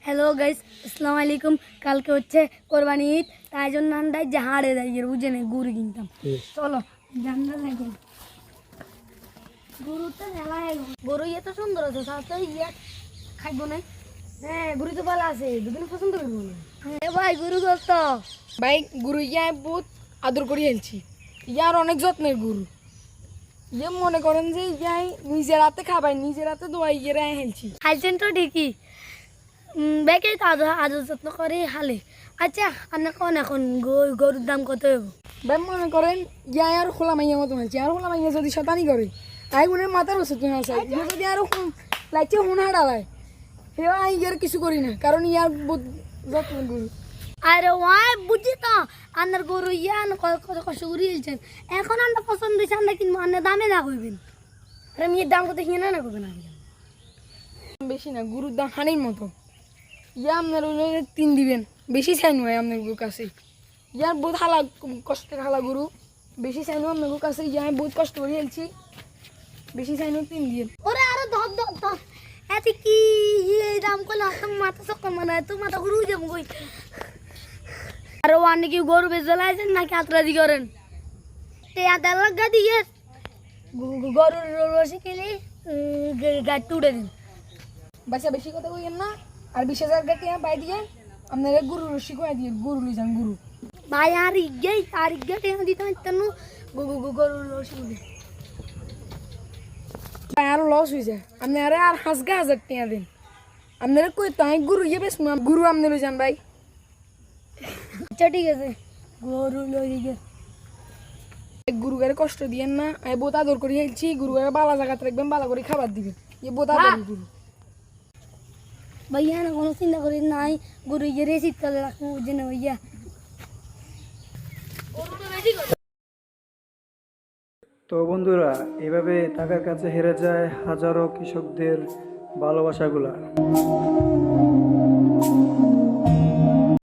Hello guys, আসসালামু আলাইকুম। কালকে হচ্ছে কোরবানি ঈদ, তাই জন্য আমরা জাহাড়ে যাই বুঝে নেই গরু কিনতাম। চলো জানলা লাগে গরুটা মেলা গরু এত সুন্দর আছে, সাথে ইয়ে খাইব না। হ্যাঁ, গরু তো ভালো আছে, দুদিন পছন্দ করবো না। হ্যাঁ ভাই, গরু দোস্ত ভাই গরু ইয়ায় বহুত আদর করে হেলছি। ইয়ার অনেক যত্নের গরু। ইয়ে মনে করেন যে ইয়াই নিজের হাতে খাবাই, নিজের হাতে দোয়াই ইয়ে হেলছি। খাইছেন তো ঠিকই, বেকে তো আদর যত্ন করে হালে। আচ্ছা, আপনার কোন এখন গরুর দাম কত হইব? ভাই মনে করেন ইয়াই আর খোলা মাইয়া মতো হেলছি। আর খোলা মাইয়া যদি শতানি করে আই গুনের মাথার ওষুধ তুমি আসাই, ইয়ে যদি আরো লাগছে হুন হাডালায়, সেও আই ইয়ার কিছু করি না, কারণ ইয়ার বহুত যত্নের গরু। আরে ওয়াই বুঝছি তো, আপনার গরু ইয়ান কত কষ্ট করে দিয়েছেন। এখন আমরা পছন্দ হয়েছে, আমরা কিনবো, আপনার দামে না করবেন। আরে মেয়ের দাম কত কিনে না করবেন আপনি? বেশি না, গরুর দাম হানির মতো। ইয়া আপনার ওই 3 দিবেন, বেশি চাই নয় আপনার গরুর কাছে। ইয়ার বহুত হালা কষ্টের হালা গরু, বেশি চাই নয় আপনার কাছে। ইয়া বহুত কষ্ট করে হেলছি, বেশি চাই নয় 3 দিন। ওরে আরো ধর ধর ধর, এত কি এই দাম করলে আপনার মাথা চক্কর মানে তো মাথা ঘুরু যাবো কই। আরে ওয়ান কি গরু বেচে লাইছেন নাকি আতরাজি করেন? দেড় লাখ দিয়ে গরুর রসি খেলে গাড়ি উড়ে দিন। বাচ্চা বেশি কথা কইেন না, আর 20,000 টাকা পাই দিয়ে আপনারা গরু রসি কয়ে দিয়ে গরু লই যান গরু। ভাই আর ইগেই তার ইগে টেন দিতে তেন গরুর রসি উড়ে। ভাই আরো লস হয়ে যায়, আপনারা আর 5,000 টাকা দেন। আপনারা কই তাই গরু ইয়ে বেশ গরু আপনি লই যান ভাই। আচ্ছা ঠিক আছে, গরু লই গে। গরু গারে কষ্ট দিয়েন না, আমি বহুত আদর করে হেলছি। গরু গারে বালা জায়গাতে রাখবেন, বালা করে খাবার দিবেন। ইয়ে বহুত আদর গরু। ভাইয়া না কোনো চিন্তা করি নাই, গরু ইয়ে শীতকালে রাখবো জেনে ভাইয়া। তো বন্ধুরা, এভাবে টাকার কাছে হেরে যায় হাজারো কৃষকদের ভালোবাসাগুলা।